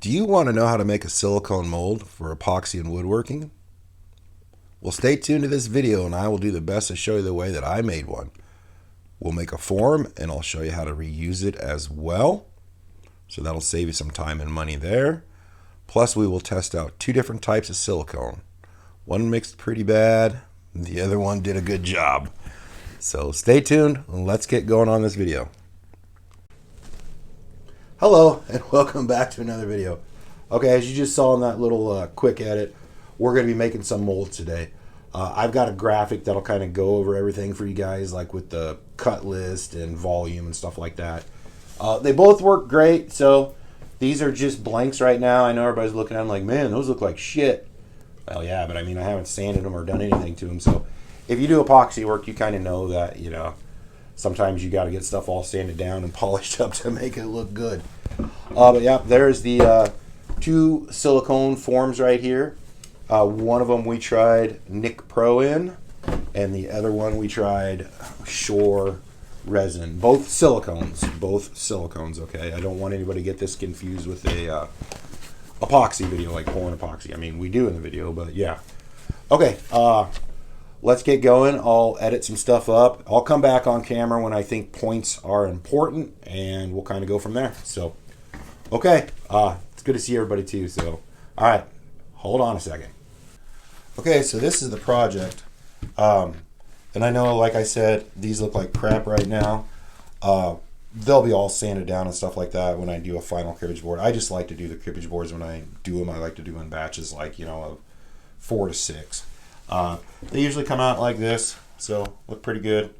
Do you want to know how to make a silicone mold for epoxy and woodworking? Well, stay tuned to this video and I will do the best to show you the way that I made one. We'll make a form and I'll show you how to reuse it as well. So that'll save you some time and money there. Plus we will test out two different types of silicone. One mixed pretty bad, the other one did a good job. So stay tuned and let's get going on this video. Hello and welcome back to another video. Okay, as you just saw in that little quick edit, we're going to be making some molds today. I've got a graphic that'll kind of go over everything for you guys, like with the cut list and volume and stuff like that. They both work great, so these are just blanks right now. I know everybody's looking at them like, man, those look like shit. Well, yeah, but I mean, I haven't sanded them or done anything to them. So if you do epoxy work, you kind of know that, you know, sometimes you got to get stuff all sanded down and polished up to make it look good. But yeah, there's the two silicone forms right here. One of them we tried Nick Pro in, and the other one we tried Shore resin. Both silicones. Okay, I don't want anybody to get this confused with a epoxy video, like pouring epoxy. I mean, we do in the video, but yeah. Okay, let's get going. I'll edit some stuff up. I'll come back on camera when I think points are important, and we'll kind of go from there. So, okay, it's good to see everybody too. So, all right, hold on a second. Okay, so this is the project, and I know, like I said, these look like crap right now. They'll be all sanded down and stuff like that when I do a final cribbage board. I just like to do the cribbage boards when I do them. I like to do in batches, like, you know, of 4 to 6. They usually come out like this, so look pretty good.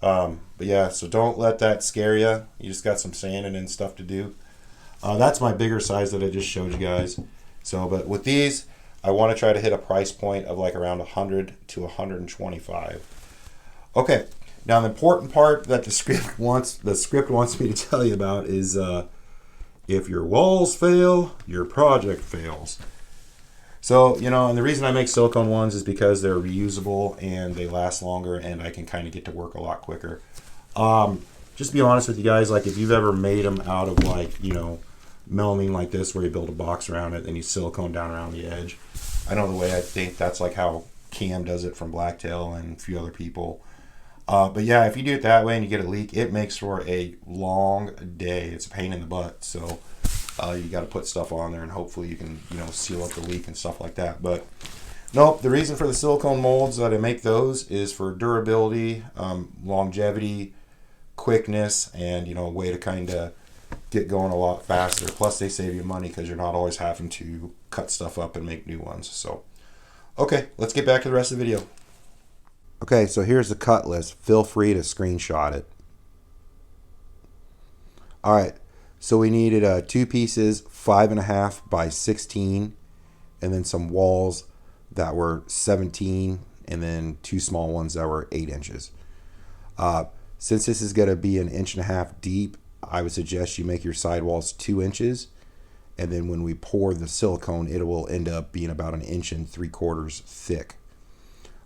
But yeah, so don't let that scare you. You just got some sanding and stuff to do. That's my bigger size that I just showed you guys. So, but with these, I want to try to hit a price point of like around 100 to 125. Okay, now the important part that the script wants me to tell you about is if your walls fail, your project fails. So, you know, and the reason I make silicone ones is because they're reusable and they last longer and I can kind of get to work a lot quicker. Just be honest with you guys, like if you've ever made them out of, like, you know, melamine like this where you build a box around it and you silicone down around the edge. I know the way, I think that's like how Cam does it from Blacktail and a few other people. But yeah, if you do it that way and you get a leak, it makes for a long day. It's a pain in the butt. So you got to put stuff on there and hopefully you can, you know, seal up the leak and stuff like that. But nope, the reason for the silicone molds that I make those is for durability, longevity, quickness, and, you know, a way to kind of get going a lot faster. Plus they save you money because you're not always having to cut stuff up and make new ones. So okay, let's get back to the rest of the video. Okay, so here's the cut list. Feel free to screenshot it. All right, so we needed 2 pieces 5.5 by 16, and then some walls that were 17, and then 2 small ones that were 8 inches. Since this is going to be 1.5 inches deep, I would suggest you make your sidewalls 2 inches, and then when we pour the silicone, it will end up being about 1.75 inches thick.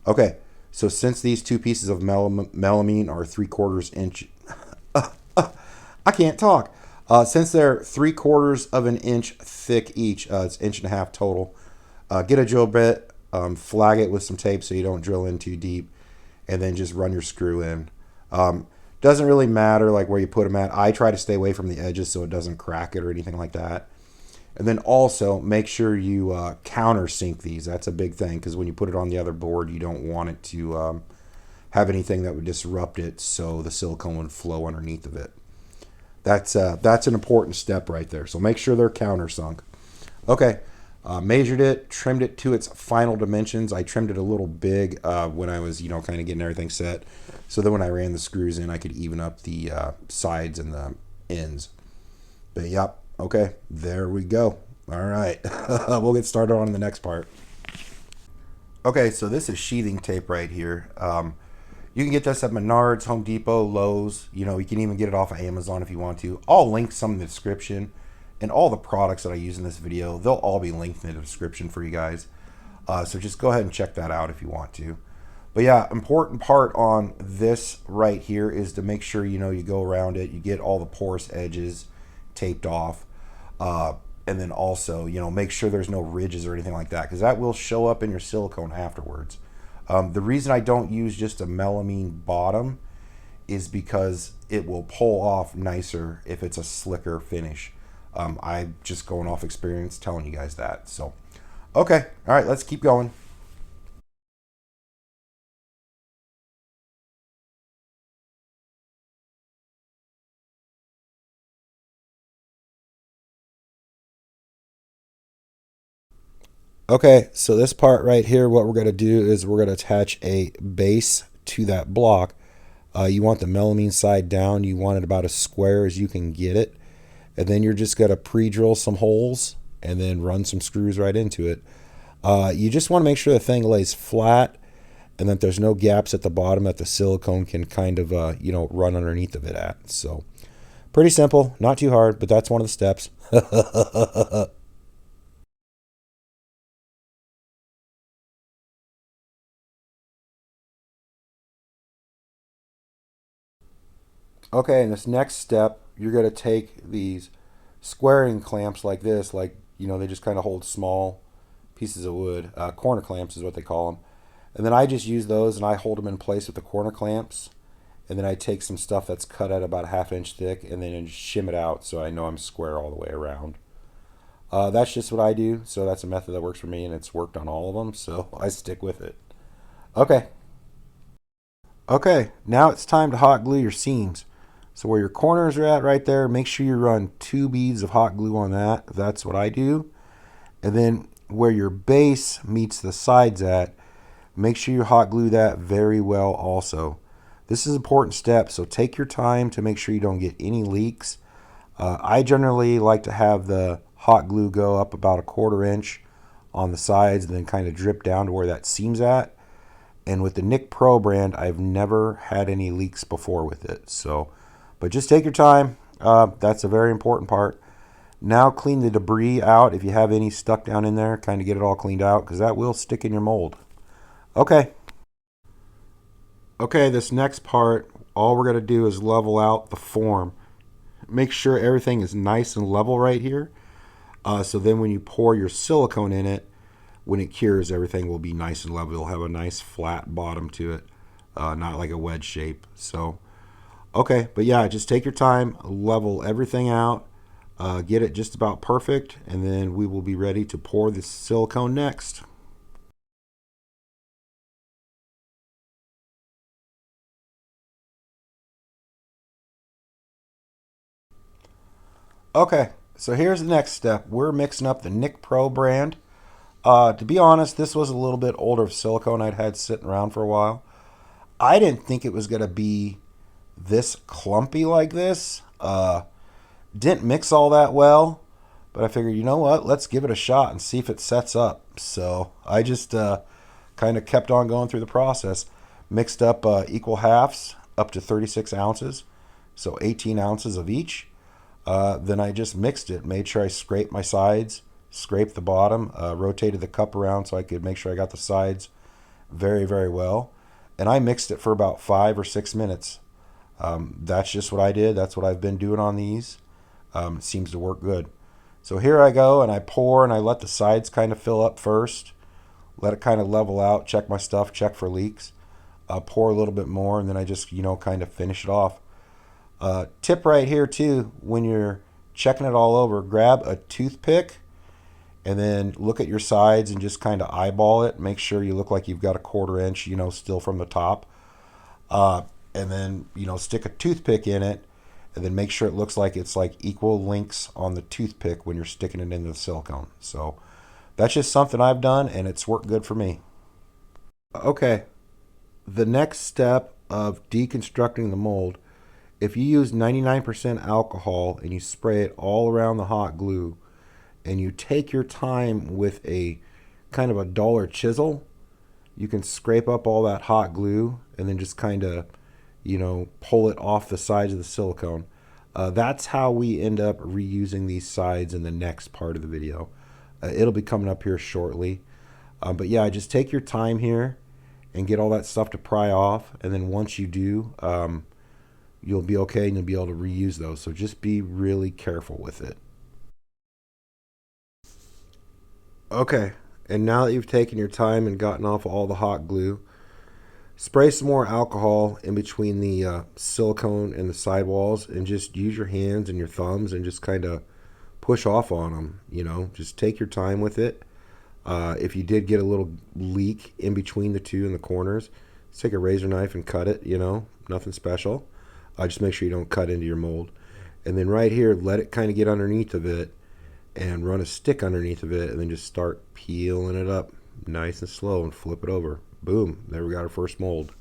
Okay, so since these 2 pieces of melamine are 3/4 inch, I can't talk. Since they're 3/4 inch thick each, it's 1.5 inches total. Get a drill bit, flag it with some tape so you don't drill in too deep, and then just run your screw in. Doesn't really matter like where you put them at. I try to stay away from the edges so it doesn't crack it or anything like that. And then also make sure you countersink these. That's a big thing because when you put it on the other board, you don't want it to have anything that would disrupt it, so the silicone would flow underneath of it. That's an important step right there. So make sure they're countersunk. Okay, measured it, trimmed it to its final dimensions. I trimmed it a little big when I was, you know, kind of getting everything set, so that when I ran the screws in, I could even up the sides and the ends. But yep. Okay, there we go. All right, we'll get started on the next part. Okay, so this is sheathing tape right here. You can get this at Menards, Home Depot, Lowe's. You know, you can even get it off of Amazon if you want to. I'll link some in the description, and all the products that I use in this video, they'll all be linked in the description for you guys. So just go ahead and check that out if you want to. But yeah, important part on this right here is to make sure, you know, you go around it, you get all the porous edges taped off. And then also, make sure there's no ridges or anything like that, because that will show up in your silicone afterwards. The reason I don't use just a melamine bottom is because it will pull off nicer if it's a slicker finish. I'm just going off experience telling you guys that. So, okay, all right, let's keep going. Okay, so this part right here, what we're going to do is we're going to attach a base to that block. You want the melamine side down. You want it about as square as you can get it. And then you're just going to pre-drill some holes and then run some screws right into it. You just want to make sure the thing lays flat and that there's no gaps at the bottom that the silicone can kind of, run underneath of it at. So pretty simple, not too hard, but that's one of the steps. Okay, in this next step, you're going to take these squaring clamps like this, they just kind of hold small pieces of wood. Corner clamps is what they call them. And then I just use those and I hold them in place with the corner clamps. And then I take some stuff that's cut at about a ½ inch thick and then shim it out so I know I'm square all the way around. That's just what I do. So that's a method that works for me and it's worked on all of them. So I stick with it. Okay. Okay, now it's time to hot glue your seams. So where your corners are at right there, make sure you run 2 beads of hot glue on that. That's what I do. And then where your base meets the sides at, make sure you hot glue that very well also. This is an important step, so take your time to make sure you don't get any leaks. I generally like to have the hot glue go up about a ½ inch on the sides and then kind of drip down to where that seam's at. And with the Nick Pro brand, I've never had any leaks before with it. So, but just take your time. That's a very important part. Now clean the debris out. If you have any stuck down in there, kind of get it all cleaned out because that will stick in your mold. Okay. Okay, this next part, all we're going to do is level out the form. Make sure everything is nice and level right here. So then when you pour your silicone in it, when it cures, everything will be nice and level. It'll have a nice flat bottom to it, not like a wedge shape. So, okay, but yeah, just take your time, level everything out, get it just about perfect, and then we will be ready to pour the silicone next. Okay, so here's the next step. We're mixing up the Nick Pro brand. To be honest, this was a little bit older silicone I'd had sitting around for a while. I didn't think it was going to be this clumpy like this. Didn't mix all that well, but I figured, you know what, let's give it a shot and see if it sets up. So I just kind of kept on going through the process. Mixed up equal halves up to 36 ounces, so 18 ounces of each. Then I just mixed it, made sure I scraped my sides, scraped the bottom, rotated the cup around so I could make sure I got the sides very, very well. And I mixed it for about 5 or 6 minutes. That's just what I did. That's what I've been doing on these. It seems to work good. So here I go, and I pour, and I let the sides kind of fill up first. Let it kind of level out, check my stuff, check for leaks. Pour a little bit more, and then I just, kind of finish it off. Tip right here, too, when you're checking it all over, grab a toothpick and then look at your sides and just kind of eyeball it. Make sure you look like you've got a ½ inch, still from the top. And then, stick a toothpick in it and then make sure it looks like it's like equal lengths on the toothpick when you're sticking it into the silicone. So that's just something I've done and it's worked good for me. Okay, the next step of deconstructing the mold, if you use 99% alcohol and you spray it all around the hot glue and you take your time with a kind of a dollar chisel, you can scrape up all that hot glue and then just kind of, pull it off the sides of the silicone. That's how we end up reusing these sides in the next part of the video. It'll be coming up here shortly. But yeah, just take your time here and get all that stuff to pry off. And then once you do, you'll be okay and you'll be able to reuse those. So just be really careful with it. Okay, and now that you've taken your time and gotten off all the hot glue, spray some more alcohol in between the silicone and the sidewalls, and just use your hands and your thumbs and just kind of push off on them. You know, just take your time with it. If you did get a little leak in between the two in the corners, just take a razor knife and cut it. You know, nothing special. Just make sure you don't cut into your mold. And then right here, let it kind of get underneath of it and run a stick underneath of it, and then just start peeling it up nice and slow and flip it over. Boom, there we got our first mold.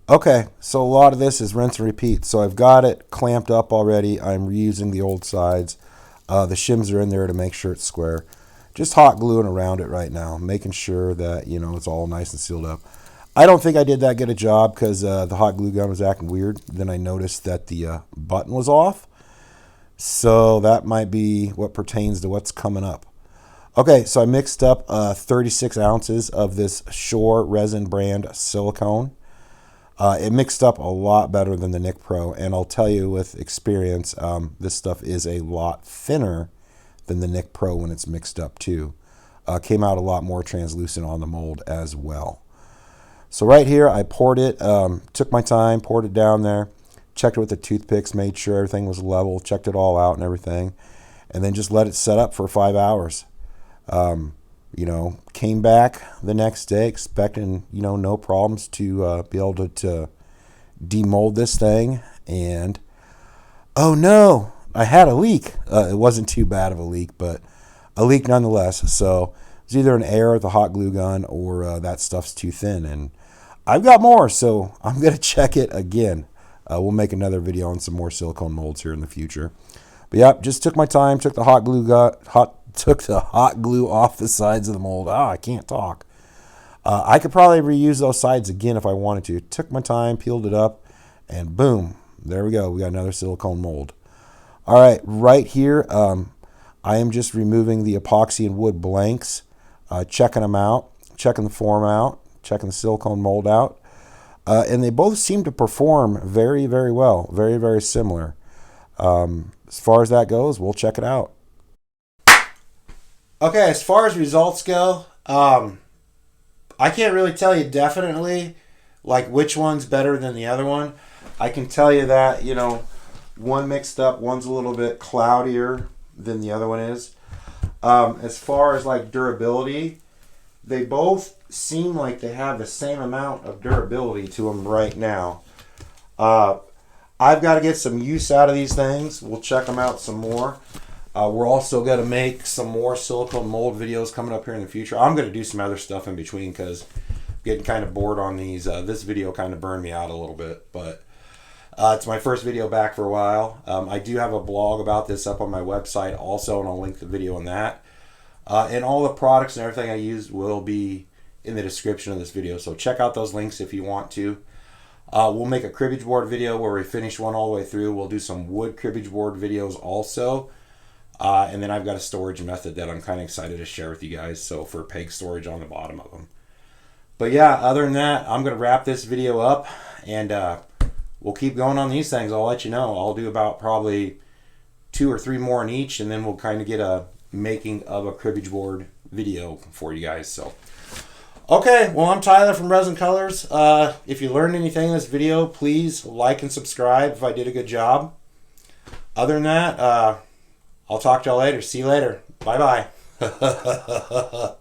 Okay, so a lot of this is rinse and repeat. So I've got it clamped up already. I'm reusing the old sides. The shims are in there to make sure it's square. Just hot gluing around it right now, making sure that, you know, it's all nice and sealed up. I don't think I did that good a job because the hot glue gun was acting weird. Then I noticed that the button was off. So that might be what pertains to what's coming up. Okay, so I mixed up 36 ounces of this Shore resin brand silicone. It mixed up a lot better than the Nick Pro, and I'll tell you with experience, this stuff is a lot thinner than the Nick Pro when it's mixed up too. Came out a lot more translucent on the mold as well. So right here, I poured it, took my time, poured it down there, checked it with the toothpicks, made sure everything was level, checked it all out and everything, and then just let it set up for 5 hours. You know, came back the next day expecting, you know, no problems to be able to demold this thing, and oh no, I had a leak. It wasn't too bad of a leak, but a leak nonetheless. So it's either an error at the hot glue gun or that stuff's too thin, and I've got more, so I'm going to check it again. We'll make another video on some more silicone molds here in the future. But yeah, just took my time, took the hot glue off the sides of the mold. I can't talk. I could probably reuse those sides again if I wanted to. Took my time, peeled it up, and boom, there we go. We got another silicone mold. All right, right here, I am just removing the epoxy and wood blanks, checking them out, checking the form out, checking the silicone mold out. And they both seem to perform very, very well. Very, very similar. As far as that goes, we'll check it out. Okay, as far as results go, I can't really tell you definitely like which one's better than the other one. I can tell you that, you know, one mixed up, one's a little bit cloudier than the other one is. As far as like durability, they both seem like they have the same amount of durability to them right now. I've got to get some use out of these things. We'll check them out some more. We're also going to make some more silicone mold videos coming up here in the future. I'm going to do some other stuff in between because I'm getting kind of bored on these. This video kind of burned me out a little bit, but it's my first video back for a while. I do have a blog about this up on my website also, and I'll link the video on that. And all the products and everything I use will be in the description of this video, so check out those links if you want to. We'll make a cribbage board video where we finish one all the way through. We'll do some wood cribbage board videos also. And then I've got a storage method that I'm kind of excited to share with you guys, so for peg storage on the bottom of them. But yeah, other than that, I'm going to wrap this video up, and we'll keep going on these things. I'll let you know. I'll do about probably 2 or 3 more in each, and then we'll kind of get a making of a cribbage board video for you guys. So okay, well, I'm Tyler from Resin Colors. If you learned anything in this video, please like and subscribe if I did a good job. Other than that, I'll talk to y'all later. See you later. Bye-bye.